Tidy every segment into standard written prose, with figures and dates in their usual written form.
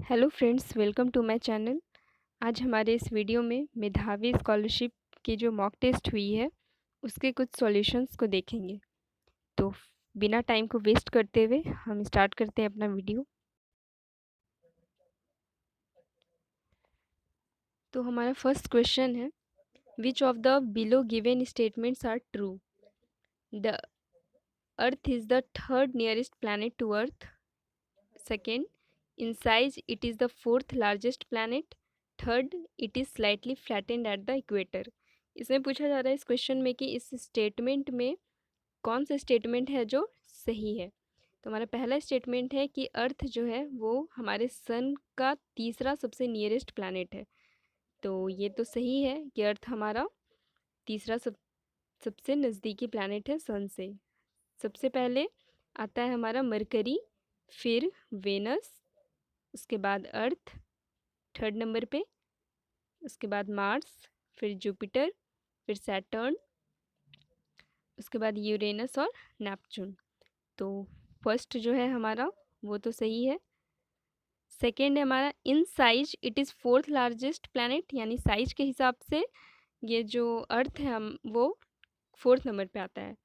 Hello friends, welcome to my channel. आज हमारे इस वीडियो में मेधावी स्कॉलरशिप की जो मॉक टेस्ट हुई है उसके कुछ सॉल्यूशंस को देखेंगे। तो बिना टाइम को वेस्ट करते हुए हम स्टार्ट करते हैं अपना वीडियो। तो हमारा फर्स्ट क्वेश्चन है, which of the below given statements are true? The earth is the third nearest planet to earth. Second, in size it is the fourth largest planet. Third, it is slightly flattened at the equator. इसमें पूछा जा रहा है इस question में कि इस statement में कौन सा स्टेटमेंट है जो सही है। तो हमारा पहला स्टेटमेंट है कि अर्थ जो है वो हमारे सन का तीसरा सबसे नियरेस्ट प्लैनेट है। तो ये तो सही है कि अर्थ हमारा तीसरा सबसे नज़दीकी प्लैनेट है सन से। सबसे पहले आता है हमारा मरकरी, फिर वेनस, उसके बाद अर्थ थर्ड नंबर पे, उसके बाद मार्स, फिर जुपिटर, फिर सैटर्न, उसके बाद यूरेनस और नेपच्यून। तो फर्स्ट जो है हमारा वो तो सही है। सेकेंड है हमारा, in size it is fourth largest planet, यानी साइज के हिसाब से ये जो अर्थ है हम वो फोर्थ नंबर पे आता है।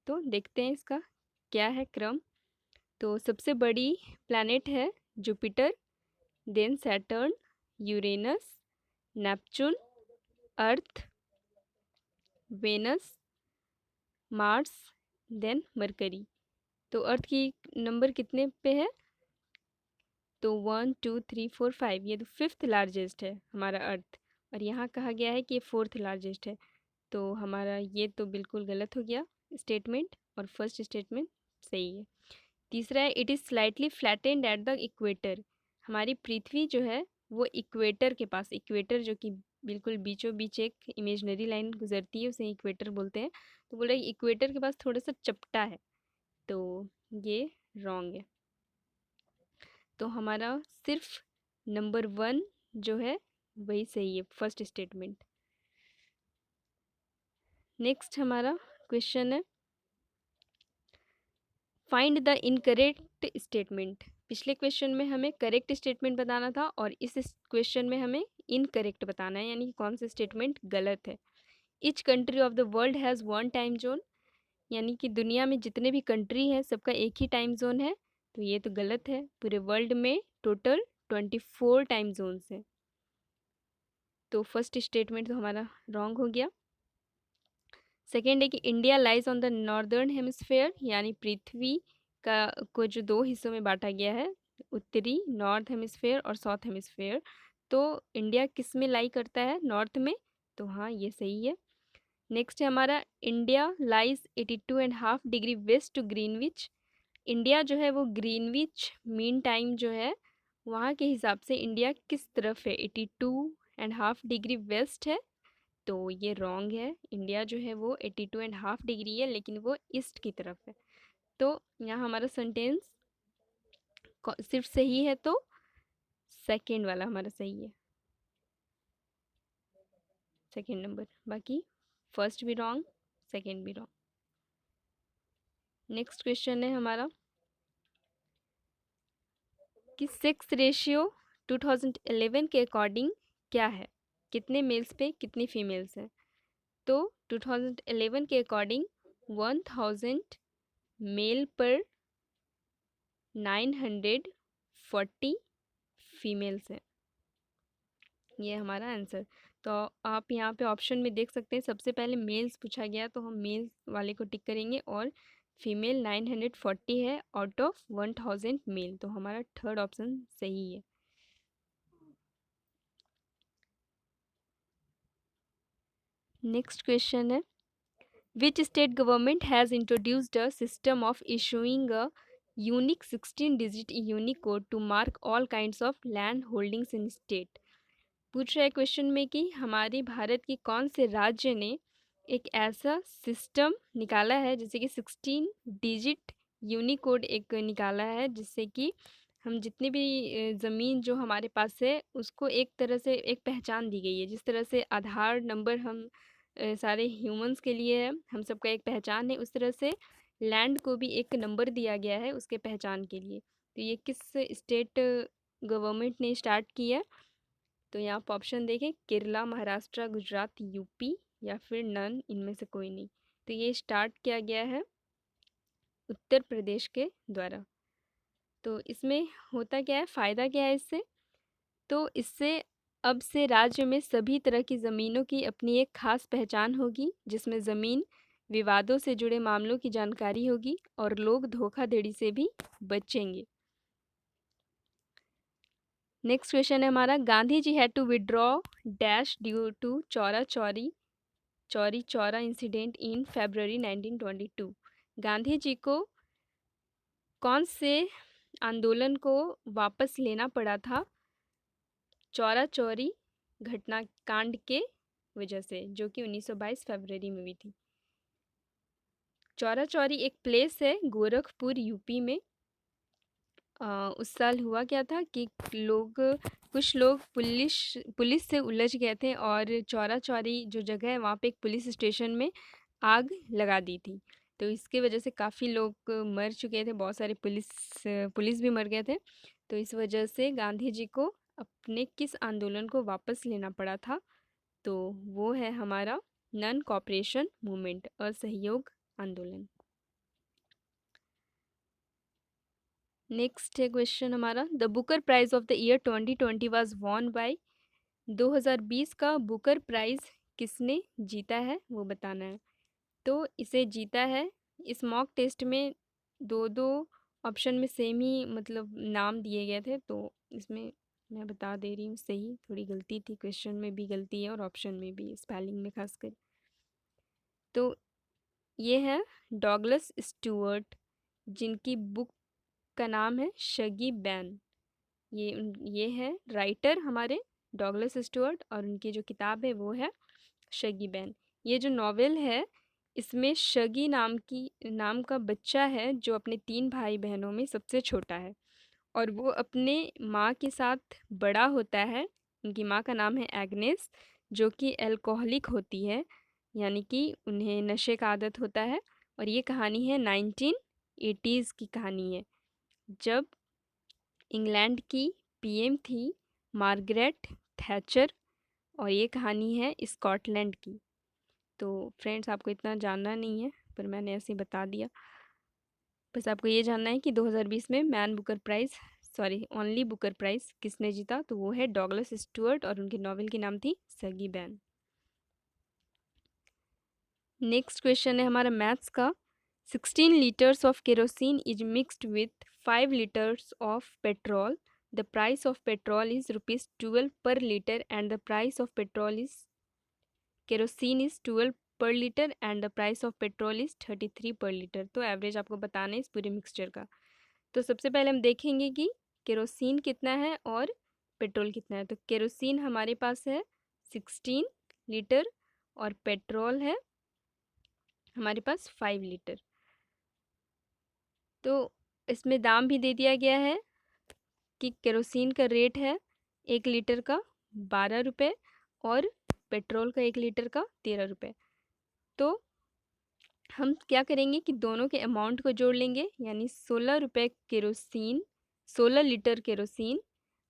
तो देखते हैं इसका क्या है क्रम। तो सबसे बड़ी प्लैनेट है Jupiter, then Saturn, Uranus, Neptune, Earth, Venus, Mars, then Mercury. तो अर्थ की नंबर कितने पे है? तो 1 2 3 4 5, ये तो फिफ्थ लार्जेस्ट है हमारा अर्थ, और यहाँ कहा गया है कि ये फोर्थ लार्जेस्ट है। तो हमारा ये तो बिल्कुल गलत हो गया स्टेटमेंट, और फर्स्ट स्टेटमेंट सही है। तीसरा है, it is slightly flattened at the equator. हमारी पृथ्वी जो है वो इक्वेटर के पास, इक्वेटर जो कि बिल्कुल बीचों बीच एक इमेजनरी लाइन गुजरती है उसे इक्वेटर बोलते हैं। तो बोला इक्वेटर के पास थोड़ा सा चपटा है, तो ये रॉन्ग है। तो हमारा सिर्फ नंबर 1 जो है वही सही है, फर्स्ट स्टेटमेंट। नेक्स्ट हमारा क्वेश्चन है, फाइंड द इनकरेक्ट स्टेटमेंट। पिछले क्वेश्चन में हमें करेक्ट स्टेटमेंट बताना था और इस क्वेश्चन में हमें इनकरेक्ट बताना है, यानी कि कौन सा स्टेटमेंट गलत है। Each country of the world has one time zone, यानी कि दुनिया में जितने भी कंट्री हैं सबका एक ही टाइम जोन है। तो ये तो गलत है, पूरे वर्ल्ड में टोटल 24 टाइम जोन्स हैं। तो फर्स्ट स्टेटमेंट तो हमारा रॉन्ग हो गया। सेकेंड है कि India lies on the northern hemisphere, यानी पृथ्वी का को जो दो हिस्सों में बांटा गया है, उत्तरी नॉर्थ हेमिस्फेयर और साउथ हेमिस्फेयर। तो इंडिया किस में लाई करता है? नॉर्थ में। तो हाँ, ये सही है। नेक्स्ट है हमारा, India lies 82.5 degree west to Greenwich. India जो है वो ग्रीनविच मीन टाइम जो है वहाँ के हिसाब से इंडिया किस तरफ है? 82.5 डिग्री वेस्ट है। तो ये रॉन्ग है, इंडिया जो है वो 82.5 डिग्री है, लेकिन वो ईस्ट की तरफ है। तो यहाँ हमारा सेंटेंस सिर्फ सही है, तो सेकेंड वाला हमारा सही है, सेकेंड नंबर। बाकी फर्स्ट भी रॉन्ग, सेकेंड भी रॉन्ग। नेक्स्ट क्वेश्चन है हमारा कि सेक्स रेशियो 2011 के अकॉर्डिंग क्या है? कितने मेल्स पे कितनी फीमेल्स हैं? तो 2011 के अकॉर्डिंग 1000 मेल पर 940 फीमेल्स हैं, ये हमारा आंसर। तो आप यहाँ पे ऑप्शन में देख सकते हैं, सबसे पहले मेल्स पूछा गया तो हम मेल्स वाले को टिक करेंगे, और फीमेल 940 है आउट ऑफ 1000 मेल, तो हमारा थर्ड ऑप्शन सही है। नेक्स्ट क्वेश्चन है, which state government has introduced a system of issuing a unique 16 digit unique code to mark all kinds of land holdings in state. पूछ रहा है question में कि हमारे भारत के कौन से राज्य ने एक ऐसा सिस्टम निकाला है जैसे कि 16 डिजिट यूनिकोड एक निकाला है, जिससे कि हम जितनी भी ज़मीन जो हमारे पास है उसको एक तरह से एक पहचान दी गई है। जिस तरह से आधार नंबर हम सारे ह्यूमंस के लिए है, हम सबका एक पहचान है, उस तरह से लैंड को भी एक नंबर दिया गया है उसके पहचान के लिए। तो ये किस स्टेट गवर्नमेंट ने स्टार्ट किया? तो यहाँ पर ऑप्शन देखें, केरला, महाराष्ट्र, गुजरात, यूपी या फिर नन, इनमें से कोई नहीं। तो ये स्टार्ट किया गया है उत्तर प्रदेश के द्वारा। तो इसमें होता क्या है, फ़ायदा क्या है इससे? तो इससे अब से राज्य में सभी तरह की ज़मीनों की अपनी एक खास पहचान होगी, जिसमें ज़मीन विवादों से जुड़े मामलों की जानकारी होगी और लोग धोखाधड़ी से भी बचेंगे। नेक्स्ट क्वेश्चन है हमारा, Gandhi ji had to withdraw dash due to Chauri Chaura incident in February 1922। Gandhi ji को कौन से आंदोलन को वापस लेना पड़ा था चौरा चौरी घटनाकांड के वजह से, जो कि 1922 फरवरी में हुई थी। चौरा चौरी एक प्लेस है गोरखपुर यूपी में। उस साल हुआ क्या था कि कुछ लोग पुलिस से उलझ गए थे और चौरा चौरी जो जगह है वहाँ पे एक पुलिस स्टेशन में आग लगा दी थी। तो इसके वजह से काफ़ी लोग मर चुके थे, बहुत सारे पुलिस भी मर गए थे। तो इस वजह से गांधी जी को अपने किस आंदोलन को वापस लेना पड़ा था? तो वो है हमारा नॉन कॉपरेशन मूवमेंट, असहयोग आंदोलन। नेक्स्ट है क्वेश्चन हमारा, the Booker prize of the year 2020 was won by. 2020 का बुकर प्राइज किसने जीता है वो बताना है। तो इसे जीता है, इस मॉक टेस्ट में दो दो ऑप्शन में सेम ही मतलब नाम दिए गए थे, तो इसमें मैं बता दे रही हूँ, सही थोड़ी गलती थी, क्वेश्चन में भी गलती है और ऑप्शन में भी, स्पेलिंग में खासकर। तो ये है डॉगलस स्टुअर्ट, जिनकी बुक का नाम है शगी बैन। ये है राइटर हमारे डॉगलस स्टुअर्ट, और उनकी जो किताब है वो है शगी बैन। ये जो नॉवेल है, इसमें शगी नाम का बच्चा है जो अपने 3 भाई बहनों में सबसे छोटा है, और वो अपने माँ के साथ बड़ा होता है। उनकी माँ का नाम है एग्नेस, जो कि अल्कोहलिक होती है, यानी कि उन्हें नशे का आदत होता है। और ये कहानी है 1980s की कहानी है, जब इंग्लैंड की पीएम थी मार्गरेट थैचर, और ये कहानी है स्कॉटलैंड की। तो फ्रेंड्स, आपको इतना जानना नहीं है, पर मैंने ऐसे ही बता दिया। बस आपको ये जानना है कि 2020 में ओनली बुकर प्राइज़ किसने जीता? तो वो है डॉगलस स्टुअर्ट, और उनकी नॉवेल की नाम थी सगी बैन। नेक्स्ट क्वेश्चन है हमारा मैथ्स का, 16 litres of kerosene is mixed with 5 litres of petrol. The price of petrol is ₹12 पर litre and the price of kerosene is 12 पर litre and the price of petrol is 33 पर litre. तो average आपको बताना है इस पूरे मिक्सचर का। तो सबसे पहले हम देखेंगे कि केरोसिन कितना है और पेट्रोल कितना है। तो केरोसिन हमारे पास है 16 लीटर, और पेट्रोल है हमारे पास 5 लीटर। तो इसमें दाम भी दे दिया गया है कि केरोसिन का रेट है 1 लीटर का 12 रुपये, और पेट्रोल का 1 लीटर का 13 रुपये। तो हम क्या करेंगे कि दोनों के अमाउंट को जोड़ लेंगे, यानी 16 रुपये केरोसिन, 16 लीटर केरोसिन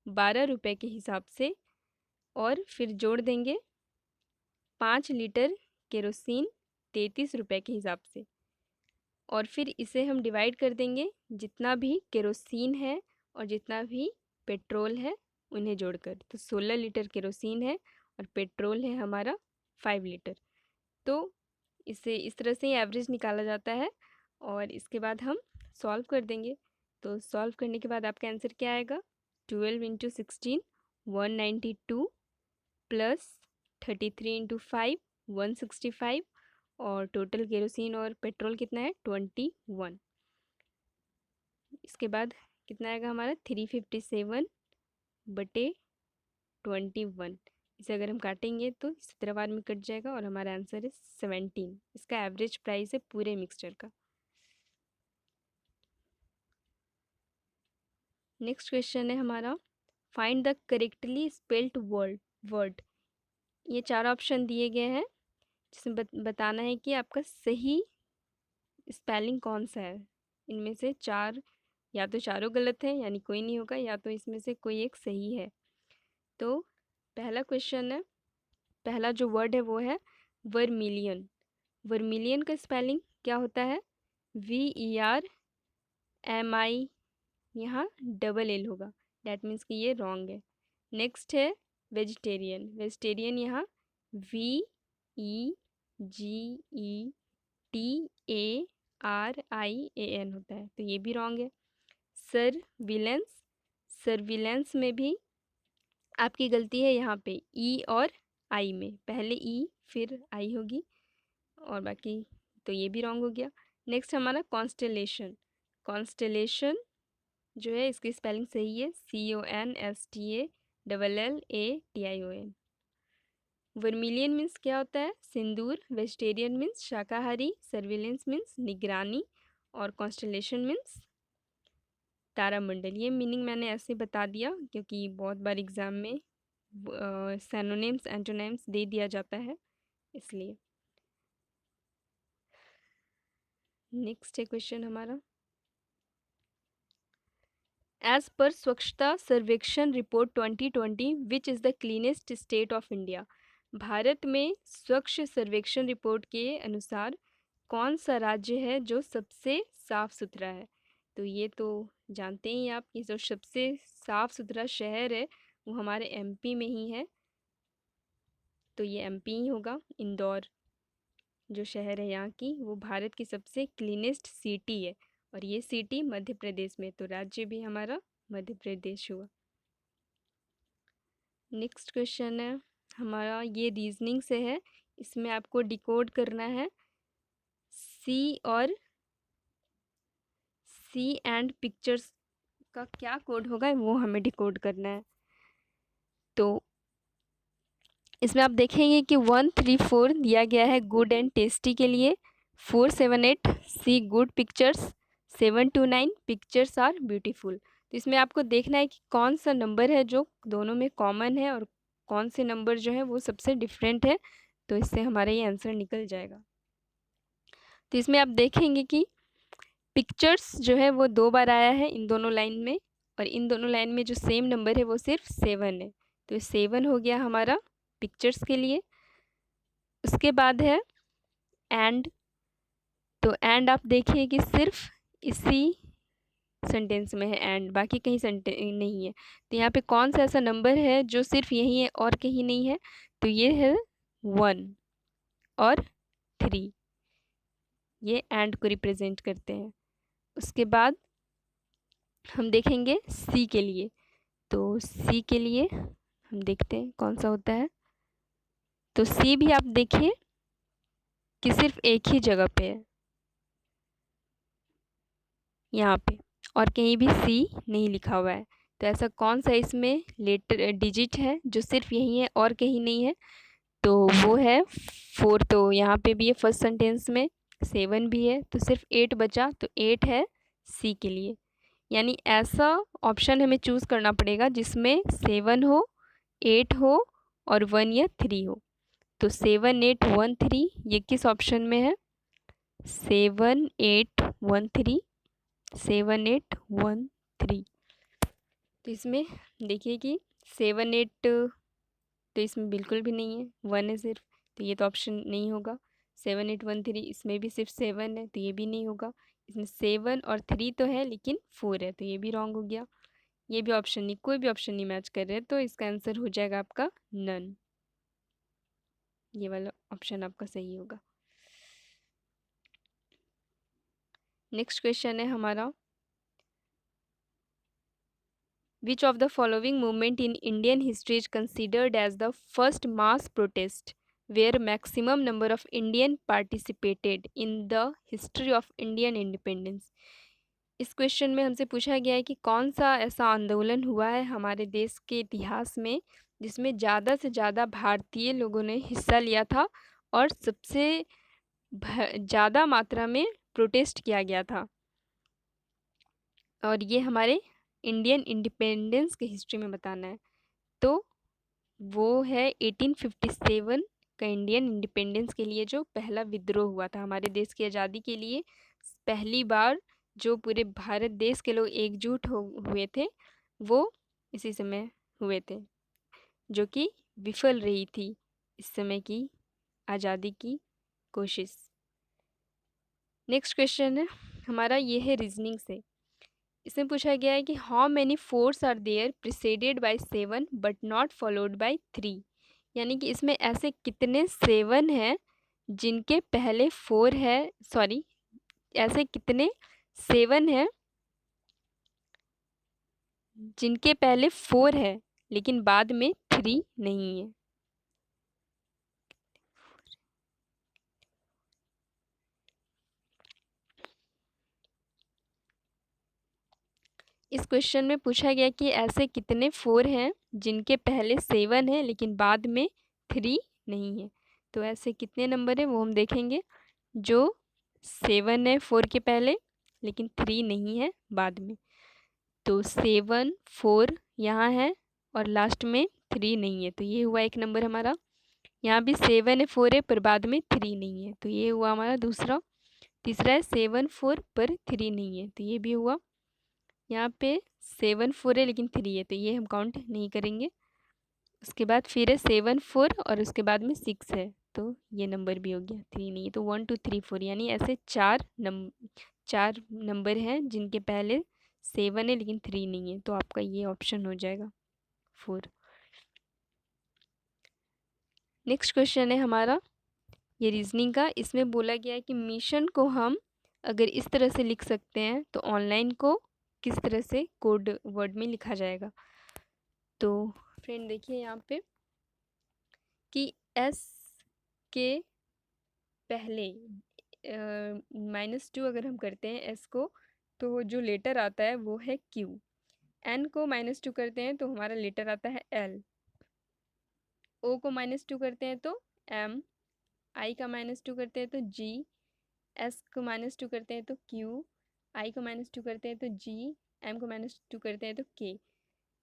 12 रुपये के हिसाब से, और फिर जोड़ देंगे 5 लीटर केरोसिन 33 रुपये के हिसाब से, और फिर इसे हम डिवाइड कर देंगे जितना भी केरोसिन है और जितना भी पेट्रोल है उन्हें जोड़कर। तो 16 लीटर केरोसिन है और पेट्रोल है हमारा 5 लीटर। तो इसे इस तरह से एवरेज निकाला जाता है, और इसके बाद हम सॉल्व कर देंगे। तो सॉल्व करने के बाद आपका आंसर क्या आएगा? 12 इंटू 16 192, प्लस 33 इंटू 5 165, और टोटल केरोसिन और पेट्रोल कितना है? 21। इसके बाद कितना आएगा हमारा? 357/21। इसे अगर हम काटेंगे तो 17 बार में कट जाएगा, और हमारा आंसर है 17। इसका एवरेज प्राइस है पूरे मिक्सचर का। नेक्स्ट क्वेश्चन है हमारा, find the correctly spelled word. ये 4 ऑप्शन दिए गए हैं, जिसमें बताना है कि आपका सही स्पेलिंग कौन सा है। इनमें से 4 या तो चारों गलत हैं यानी कोई नहीं होगा, या तो इसमें से कोई एक सही है। तो पहला क्वेश्चन है, पहला जो वर्ड है वो है वर्मिलियन। वर्मिलियन का स्पेलिंग क्या होता है? VERMI, यहाँ डबल एल होगा, डैट मीन्स कि ये रॉन्ग है। नेक्स्ट है वेजिटेरियन। वेजिटेरियन यहाँ VEGETARIAN होता है, तो ये भी रॉन्ग है। सर्विलेंस, सर्विलेंस में भी आपकी गलती है यहाँ पे, ई और आई में, पहले ई फिर आई होगी, और बाकी तो ये भी रॉन्ग हो गया। नेक्स्ट हमारा कॉन्स्टेलेशन। कॉन्स्टेलेशन जो है इसकी स्पेलिंग सही है, CONSTALLATION। वर्मिलियन मीन्स क्या होता है? सिंदूर। वेजिटेरियन मीन्स शाकाहारी। सर्विलेंस मीन्स निगरानी। और कॉन्स्टेलेशन मीन्स तारामंडल। ये मीनिंग मैंने ऐसे बता दिया क्योंकि बहुत बार एग्ज़ाम में सैनोनिम्स एंटोनिम्स दे दिया जाता है, इसलिए। नेक्स्ट है क्वेश्चन हमारा, एज पर स्वच्छता सर्वेक्षण report 2020 which is the cleanest state of India. Bharat में स्वच्छ सर्वेक्षण रिपोर्ट के अनुसार कौन सा राज्य है जो सबसे साफ सुथरा है? तो ये तो जानते ही आप कि जो सबसे साफ सुथरा शहर है वो हमारे MP में ही है, तो ये MP ही होगा। इंदौर जो शहर है यहाँ की, वो भारत की सबसे क्लीनेस्ट सिटी है, और ये सिटी मध्य प्रदेश में, तो राज्य भी हमारा मध्य प्रदेश हुआ। नेक्स्ट क्वेश्चन है हमारा, ये रीजनिंग से है, इसमें आपको डिकोड करना है सी एंड पिक्चर्स का क्या कोड होगा वो हमें डिकोड करना है। तो इसमें आप देखेंगे कि 134 दिया गया है गुड एंड टेस्टी के लिए, 478 see good pictures, 729 pictures are beautiful. तो इसमें आपको देखना है कि कौन सा नंबर है जो दोनों में कॉमन है और कौन से नंबर जो है वो सबसे डिफरेंट है, तो इससे हमारा ये आंसर निकल जाएगा। तो इसमें आप देखेंगे कि पिक्चर्स जो है वो 2 बार आया है इन दोनों लाइन में, और इन दोनों लाइन में जो सेम नंबर है वो सिर्फ 7 है, तो 7 हो गया हमारा पिक्चर्स के लिए। उसके बाद है एंड। तो एंड आप देखिए कि सिर्फ इसी सेंटेंस में है एंड, बाकी कहीं सेंटेंस नहीं है। तो यहाँ पे कौन सा ऐसा नंबर है जो सिर्फ यही है और कहीं नहीं है? तो ये है 1 और 3, ये एंड को रिप्रेजेंट करते हैं। उसके बाद हम देखेंगे सी के लिए। तो सी के लिए हम देखते हैं कौन सा होता है। तो सी भी आप देखिए कि सिर्फ एक ही जगह पे है, यहाँ पे, और कहीं भी सी नहीं लिखा हुआ है। तो ऐसा कौन सा इसमें लेटर डिजिट है जो सिर्फ यही है और कहीं नहीं है? तो वो है 4। तो यहाँ पे भी है फर्स्ट सेंटेंस में, 7 भी है, तो सिर्फ 8 बचा, तो 8 है सी के लिए। यानी ऐसा ऑप्शन हमें चूज़ करना पड़ेगा जिसमें 7 हो, 8 हो और 1 या 3 हो। तो 7 8 1 3 ये किस ऑप्शन में है? 7 8 1 3, 7 8 1 3। तो इसमें देखिए कि 7 8 तो इसमें बिल्कुल भी नहीं है, 1 है सिर्फ, तो ये तो ऑप्शन नहीं होगा। 7 8 1 3 इसमें भी सिर्फ 7 है, तो ये भी नहीं होगा। इसमें 7 और 3 तो है लेकिन 4 है, तो ये भी रॉन्ग हो गया। ये भी ऑप्शन नहीं, कोई भी ऑप्शन नहीं मैच कर रहे, तो इसका आंसर हो जाएगा आपका नन। ये वाला ऑप्शन आपका सही होगा। नेक्स्ट क्वेश्चन है हमारा, which of the following movement in Indian history is considered as the first mass protest where maximum number of Indian participated in the history of Indian independence. इस question में हमसे पूछा गया है कि कौन सा ऐसा आंदोलन हुआ है हमारे देश के इतिहास में जिसमें ज़्यादा से ज़्यादा भारतीय लोगों ने हिस्सा लिया था और सबसे ज़्यादा मात्रा में प्रोटेस्ट किया गया था, और ये हमारे इंडियन इंडिपेंडेंस के हिस्ट्री में बताना है। तो वो है 1857 का इंडियन इंडिपेंडेंस के लिए जो पहला विद्रोह हुआ था हमारे देश की आज़ादी के लिए। पहली बार जो पूरे भारत देश के लोग एकजुट हुए थे वो इसी समय हुए थे, जो कि विफल रही थी इस समय की आज़ादी की कोशिश। नेक्स्ट क्वेश्चन है हमारा, ये है रीजनिंग से। इसमें पूछा गया है कि how many fours are there preceded by 7 but not followed by 3। यानी कि इसमें ऐसे कितने 7 हैं जिनके पहले 4 है, सॉरी, ऐसे कितने 7 हैं जिनके पहले 4 है लेकिन बाद में 3 नहीं है। इस क्वेश्चन में पूछा गया कि ऐसे कितने 4 हैं जिनके पहले 7 है लेकिन बाद में 3 नहीं है। तो ऐसे कितने नंबर है वो हम देखेंगे, जो 7 है 4 के पहले लेकिन 3 नहीं है बाद में। तो 7 4 यहाँ है और लास्ट में 3 नहीं है, तो ये हुआ एक नंबर हमारा। यहाँ भी 7 है 4 है पर बाद में 3 नहीं है, तो ये हुआ हमारा दूसरा। तीसरा है 7 4 पर 3 नहीं है, तो ये भी हुआ। यहाँ पे 7 4 है लेकिन 3 है, तो ये हम काउंट नहीं करेंगे। उसके बाद फिर है 7 4 और उसके बाद में 6 है, तो ये नंबर भी हो गया, 3 नहीं है। तो 1 2 3 4 यानी ऐसे चार नंबर हैं जिनके पहले 7 है लेकिन 3 नहीं है, तो आपका ये ऑप्शन हो जाएगा 4। नेक्स्ट क्वेश्चन है हमारा ये रीजनिंग का। इसमें बोला गया है कि मिशन को हम अगर इस तरह से लिख सकते हैं तो ऑनलाइन को किस तरह से कोड वर्ड में लिखा जाएगा। तो फ्रेंड देखिए यहाँ पे कि एस के पहले -2 अगर हम करते हैं एस को, तो जो लेटर आता है वो है क्यू। एन को -2 करते हैं तो हमारा लेटर आता है एल। ओ को -2 करते हैं तो एम। आई का -2 करते हैं तो जी। एस को -2 करते हैं तो क्यू। आई को -2 करते हैं तो जी। एम को -2 करते हैं तो के।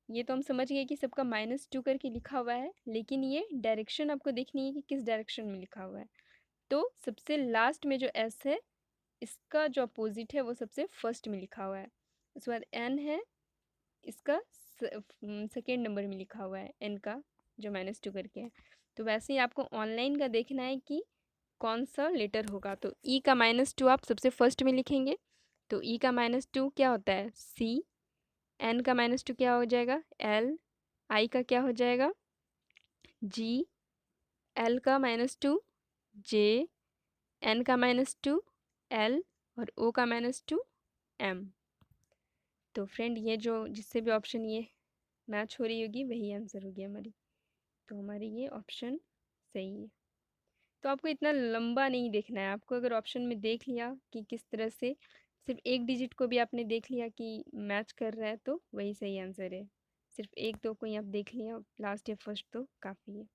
ये तो हम समझ गए कि सबका -2 करके लिखा हुआ है, लेकिन ये डायरेक्शन आपको देखनी है कि किस डायरेक्शन में लिखा हुआ है। तो सबसे लास्ट में जो एस है इसका जो अपोजिट है वो सबसे फर्स्ट में लिखा हुआ है। उसके बाद एन है, इसका सेकेंड नंबर में लिखा हुआ है एन का जो -2 करके है। तो वैसे ही आपको ऑनलाइन का देखना है कि कौन सा लेटर होगा। तो ई का -2 आप सबसे फर्स्ट में लिखेंगे, तो ई का -2 क्या होता है सी। एन का -2 क्या हो जाएगा एल। आई का क्या हो जाएगा जी। एल का -2 जे। एन का -2 एल और ओ का -2 एम। तो फ्रेंड ये जो जिससे भी ऑप्शन ये मैच हो रही होगी वही आंसर होगी हमारी। तो हमारी ये ऑप्शन सही है। तो आपको इतना लंबा नहीं देखना है, आपको अगर ऑप्शन में देख लिया कि किस तरह से सिर्फ एक डिजिट को भी आपने देख लिया कि मैच कर रहा है तो वही सही आंसर है। सिर्फ एक दो को ही आप देख लिया लास्ट या फर्स्ट तो काफ़ी है।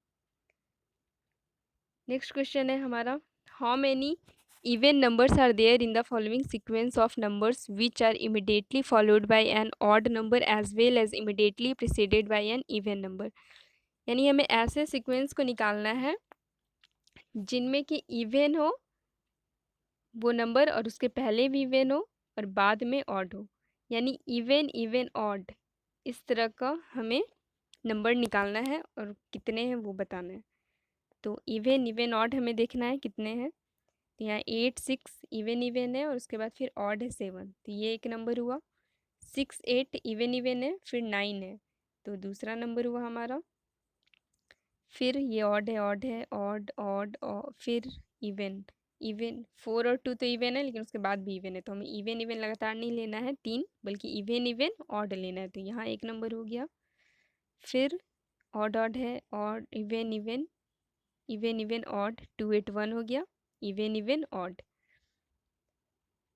नेक्स्ट क्वेश्चन है हमारा, how many even numbers are there in the following sequence of numbers which are immediately followed by an odd number as well as immediately preceded by an even number. यानी हमें ऐसे sequence को निकालना है जिनमें कि इवन हो वो नंबर और उसके पहले भी इवन हो और बाद में ऑड हो। यानी इवन इवन ऑड इस तरह का हमें नंबर निकालना है और कितने हैं वो बताना है। तो इवन इवन ऑड हमें देखना है कितने हैं। तो यहाँ 8 6 इवन इवन है और उसके बाद फिर ऑड है 7, तो ये एक नंबर हुआ। 6 8 इवन इवन है फिर 9 है, तो दूसरा नंबर हुआ हमारा। फिर ये ऑड है ऑड है ऑड ऑड फिर इवन इवन 4 और 2 तो इवन है लेकिन उसके बाद भी इवन है, तो हमें इवन इवन लगातार नहीं लेना है 3, बल्कि इवन इवन ऑड लेना है। तो यहाँ एक नंबर हो गया। फिर ऑड ऑड है odd even even even even odd 2 8 1 हो गया इवन इवन ऑड।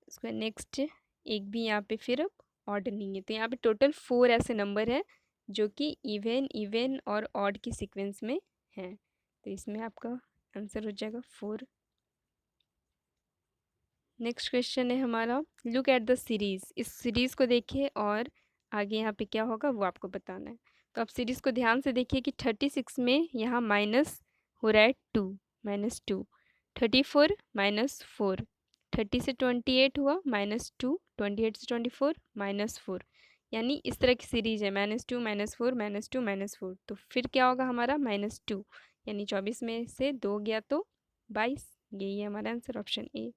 उसके बाद नेक्स्ट एक भी यहाँ पे फिर अब ऑड नहीं है, तो यहाँ पे टोटल 4 ऐसे नंबर हैं जो कि इवन इवन और ऑड की सीक्वेंस में हैं। तो इसमें आपका आंसर हो जाएगा 4। नेक्स्ट क्वेश्चन है हमारा, लुक एट द सीरीज़। इस सीरीज़ को देखिए और आगे यहाँ पे क्या होगा वो आपको बताना है। तो आप सीरीज़ को ध्यान से देखिए कि 36 में यहाँ माइनस हो रहा है 2 -2। 34 -4 30 से 28 हुआ -2, 28 से 24 -4, यानी इस तरह की सीरीज है -2 -4 -2 -4। तो फिर क्या होगा हमारा -2, यानी 24 में से 2 गया तो 22। यही है हमारा answer, option A.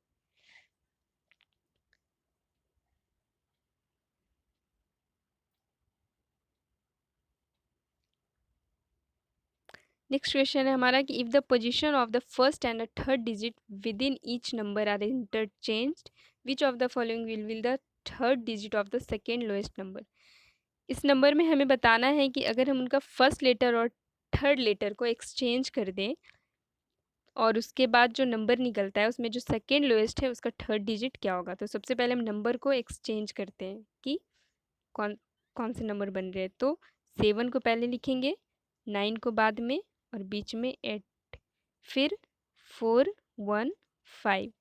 Next question है हमारा कि if the position of the first and the third digit within each number are interchanged, which of the following will the third digit of the second lowest number. इस number में हमें बताना है कि अगर हम उनका फर्स्ट लेटर और थर्ड लेटर को एक्सचेंज कर दें और उसके बाद जो नंबर निकलता है उसमें जो सेकेंड लोएस्ट है उसका थर्ड डिजिट क्या होगा। तो सबसे पहले हम नंबर को एक्सचेंज करते हैं कि कौन कौन से नंबर बन रहे हैं। तो 7 को पहले लिखेंगे, 9 को बाद में और बीच में 8, फिर 4 1 5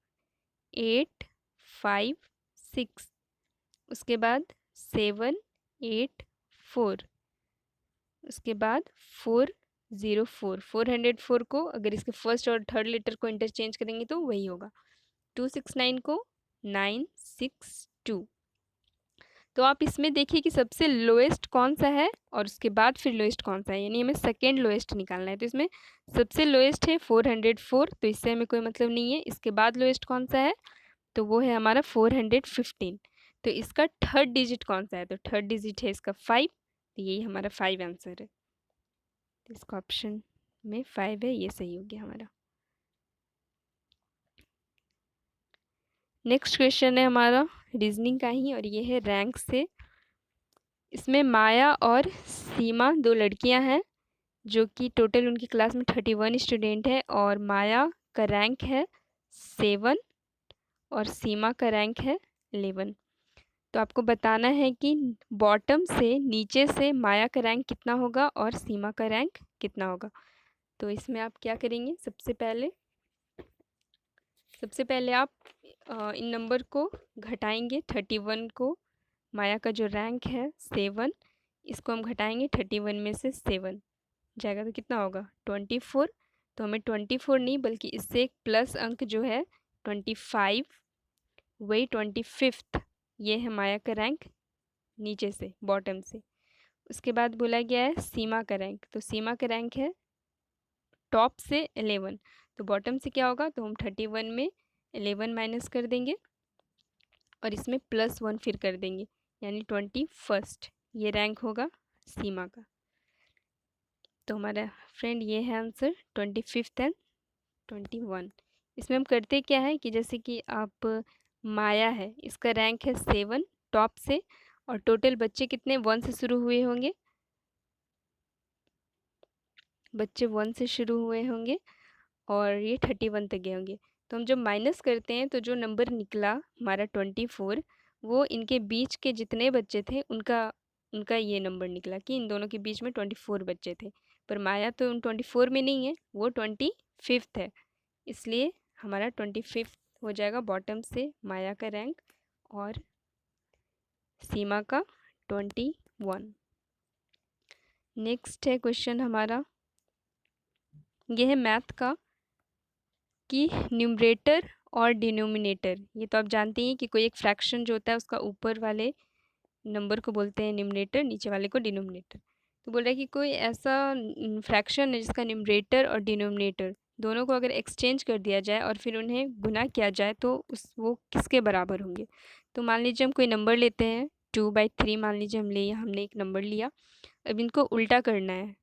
8 5 6, उसके बाद 7 8 4, उसके बाद 404। 404 को अगर इसके फर्स्ट और थर्ड लेटर को इंटरचेंज करेंगे तो वही होगा। 269 को 962। तो आप इसमें देखिए कि सबसे लोएस्ट कौन सा है और उसके बाद फिर लोएस्ट कौन सा है, यानी हमें सेकेंड लोएस्ट निकालना है। तो इसमें सबसे लोएस्ट है 404, तो इससे हमें कोई मतलब नहीं है। इसके बाद लोएस्ट कौन सा है, तो वो है हमारा 415। तो इसका थर्ड डिजिट कौन सा है, तो थर्ड डिजिट है इसका 5। तो यही हमारा 5 आंसर है। तो इसका ऑप्शन में 5 है, ये सही हो गया हमारा। नेक्स्ट क्वेश्चन है हमारा रीजनिंग का ही, और ये है रैंक से। इसमें माया और सीमा दो लड़कियां हैं जो कि टोटल उनकी क्लास में 31 स्टूडेंट है, और माया का रैंक है 7 और सीमा का रैंक है 11। तो आपको बताना है कि बॉटम से नीचे से माया का रैंक कितना होगा और सीमा का रैंक कितना होगा। तो इसमें आप क्या करेंगे, सबसे पहले आप इन नंबर को घटाएंगे। 31 को, माया का जो रैंक है 7, इसको हम घटाएंगे 31 में से 7 जाएगा तो कितना होगा 24। तो हमें 24 नहीं बल्कि इससे एक प्लस अंक जो है 25, वही 25th, ये है माया का रैंक नीचे से, बॉटम से। उसके बाद बोला गया है सीमा का रैंक, तो सीमा का रैंक है टॉप से 11। तो बॉटम से क्या होगा, तो हम 31 में 11 माइनस कर देंगे और इसमें +1 फिर कर देंगे, यानी 21st, ये रैंक होगा सीमा का। तो हमारा फ्रेंड ये है आंसर 25th एंड 21। इसमें हम करते क्या है कि जैसे कि आप माया है, इसका रैंक है 7 टॉप से, और टोटल बच्चे कितने 1 से शुरू हुए होंगे, बच्चे 1 से शुरू हुए होंगे और ये 31 तक गए होंगे। तो हम जब माइनस करते हैं तो जो नंबर निकला हमारा 24, वो इनके बीच के जितने बच्चे थे उनका उनका ये नंबर निकला कि इन दोनों के बीच में 24 बच्चे थे। पर माया तो उन 24 में नहीं है, वो 25th है, इसलिए हमारा 25th हो जाएगा बॉटम से माया का रैंक और सीमा का 21। नेक्स्ट है क्वेश्चन हमारा, ये है मैथ का कि न्यूमरेटर और डिनोमिनेटर। ये तो आप जानते हैं कि कोई एक फ्रैक्शन जो होता है उसका ऊपर वाले नंबर को बोलते हैं न्यूमरेटर, नीचे वाले को डिनोमिनेटर। तो बोल रहा है कि कोई ऐसा फ्रैक्शन है जिसका न्यूमरेटर और डिनोमिनेटर दोनों को अगर एक्सचेंज कर दिया जाए और फिर उन्हें गुना किया जाए तो वो किसके बराबर होंगे। तो मान लीजिए हम कोई नंबर लेते हैं 2/3, मान लीजिए हमने एक नंबर लिया। अब इनको उल्टा करना है,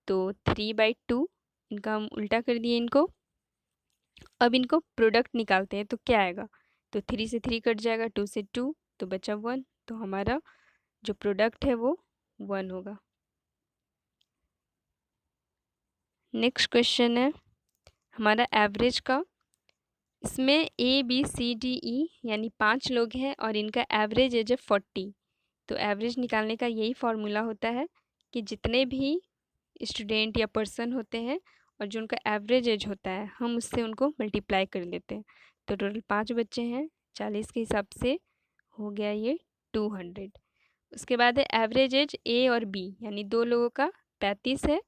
तो 3/2 इनका हम उल्टा कर दिए इनको। अब इनको प्रोडक्ट निकालते हैं तो क्या आएगा, तो 3 से 3 कट जाएगा, 2 से 2, तो बचा 1। तो हमारा जो प्रोडक्ट है वो 1 होगा। नेक्स्ट क्वेश्चन है हमारा एवरेज का। इसमें ABCDE यानी 5 लोग हैं और इनका एवरेज एज है 40। तो एवरेज निकालने का यही फॉर्मूला होता है कि जितने भी स्टूडेंट या पर्सन होते हैं और जो उनका एवरेज एज होता है हम उससे उनको मल्टीप्लाई कर लेते हैं। तो टोटल 5 बच्चे हैं, 40 के हिसाब से हो गया ये 200। उसके बाद है एवरेज एज A और B, यानी 2 लोगों का 35 है,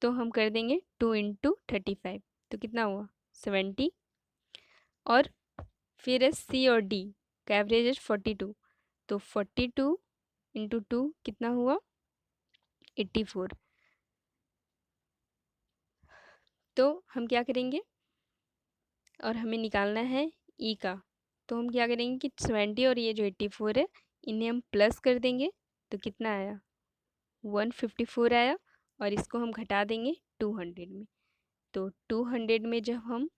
तो हम कर देंगे 2 × 35, तो कितना हुआ 70। और फिर है सी और डी का एवरेज है 42, तो 42 इंटू 2 कितना हुआ 84। तो हम क्या करेंगे, और हमें निकालना है ई का, तो हम क्या करेंगे कि 20 और ये जो 84 है इन्हें हम प्लस कर देंगे, तो कितना आया 154 आया, और इसको हम घटा देंगे 200 में। तो 200 में जब हम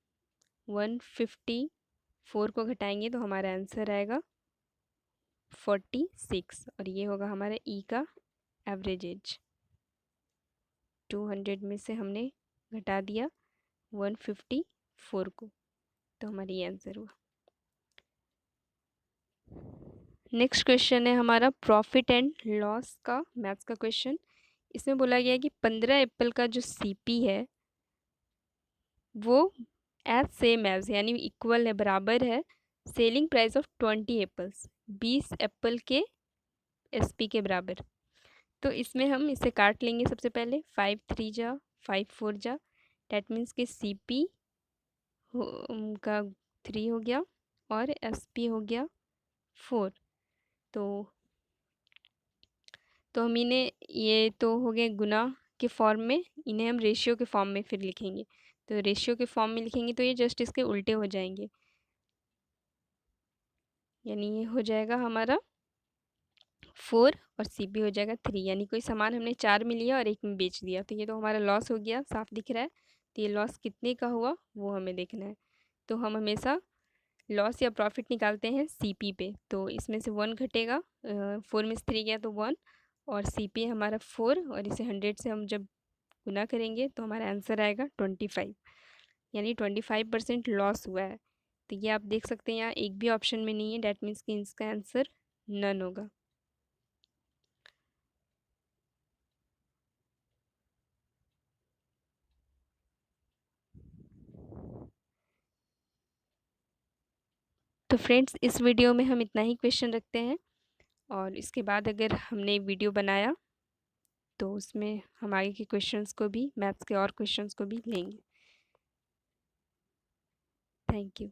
154 को घटाएंगे तो हमारा आंसर आएगा 46, और ये होगा हमारा ई का एवरेज एज। 200 में से हमने घटा दिया 154 को, तो हमारा ये आंसर हुआ। नेक्स्ट क्वेश्चन है हमारा प्रॉफिट एंड लॉस का मैथ्स का क्वेश्चन। इसमें बोला गया है कि 15 एप्पल का जो सीपी है वो एज सेम एज यानी इक्वल है, बराबर है selling price of 20 apples, 20 Apple के एसपी के बराबर। तो इसमें हम इसे काट लेंगे। सबसे पहले 5 3 जा 5 4 जा, डैट मीन्स कि सीपी का 3 हो गया और एसपी हो गया 4। तो हम इन्हें, ये तो हो गए गुना के फॉर्म में, इन्हें हम रेशियो के फॉर्म में फिर लिखेंगे। तो रेशियो के फॉर्म में लिखेंगे तो ये जस्ट इसके उल्टे हो जाएंगे, यानी ये हो जाएगा हमारा 4 और सीपी हो जाएगा 3। यानी कोई सामान हमने 4 में लिया और 1 में बेच दिया, तो ये तो हमारा लॉस हो गया, साफ दिख रहा है। तो ये लॉस कितने का हुआ वो हमें देखना है। तो हम हमेशा लॉस या प्रॉफिट निकालते हैं सीपी पे, तो इसमें से 1 घटेगा, 4 में से 3 गया तो 1, और सीपी हमारा 4, और इसे 100 से हम जब गुना करेंगे तो हमारा आंसर आएगा 25, यानी 25% लॉस हुआ है। तो ये आप देख सकते हैं यहाँ एक भी ऑप्शन में नहीं है, डैट मीन्स कि इसका आंसर नन होगा। तो फ्रेंड्स इस वीडियो में हम इतना ही क्वेश्चन रखते हैं, और इसके बाद अगर हमने वीडियो बनाया तो उसमें हम आगे के क्वेश्चंस को भी, मैथ्स के और क्वेश्चंस को भी लेंगे। Thank you.